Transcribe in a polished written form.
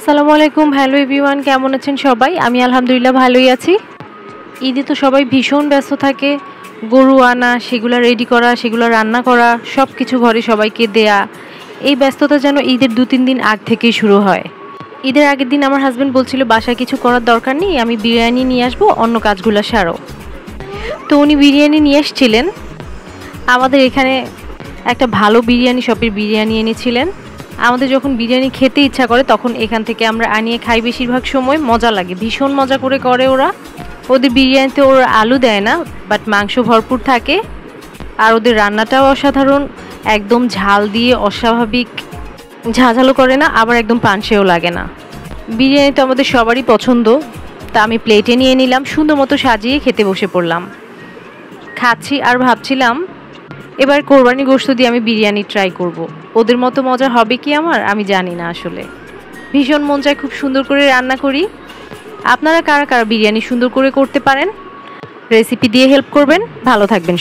আসসালামু আলাইকুম। Hello everyone, কেমন আছেন সবাই? আমি আলহামদুলিল্লাহ ভালোই আছি। ঈদে তো সবাই ভীষণ ব্যস্ত থাকে। গরু আনা, সেগুলো রেডি করা, সেগুলো রান্না করা, সব কিছু ঘরে সবাইকে দেয়া। এই ব্যস্ততা যেন ঈদের ২-৩ দিন আগ থেকেই শুরু হয়। ঈদের আগের দিন আমার হাসব্যান্ড বলছিল বাসায় কিছু করার দরকার নেই, আমি বিরিয়ানি নিয়ে আসবো, অন্য কাজগুলো সারো। তো উনি বিরিয়ানি নিয়ে এসেছিলেন। আমাদের এখানে একটা ভালো বিরিয়ানি শপের বিরিয়ানি এনেছিলেন। আমাদের যখন বিরিয়ানি খেতে ইচ্ছা করে তখন এখান থেকে আমরা আনিয়ে খাই, বেশিরভাগ সময় মজা লাগে, ভীষণ মজা করে ওরা। ওদের বিরিয়ানিতে ওরা আলু দেয় না, বাট মাংস ভরপুর থাকে। আর ওদের রান্নাটাও অসাধারণ, একদম ঝাল দিয়ে অস্বাভাবিক ঝাঁঝালো করে না, আবার একদম পানসেও লাগে না। বিরিয়ানি তো আমাদের সবারই পছন্দ, তা আমি প্লেটে নিয়ে নিলাম, সুন্দর মতো সাজিয়ে খেতে বসে পড়লাম। খাচ্ছি আর ভাবছিলাম এবার কোরবানি গোশত দিয়ে আমি বিরিয়ানি ট্রাই করব। ওদের মতো মজা হবে কি আমার, আমি জানি না আসলে। ভীষণ মন চায় খুব সুন্দর করে রান্না করি। আপনারা কারা কারা বিরিয়ানি সুন্দর করে করতে পারেন? রেসিপি দিয়ে হেল্প করবেন। ভালো থাকবেন।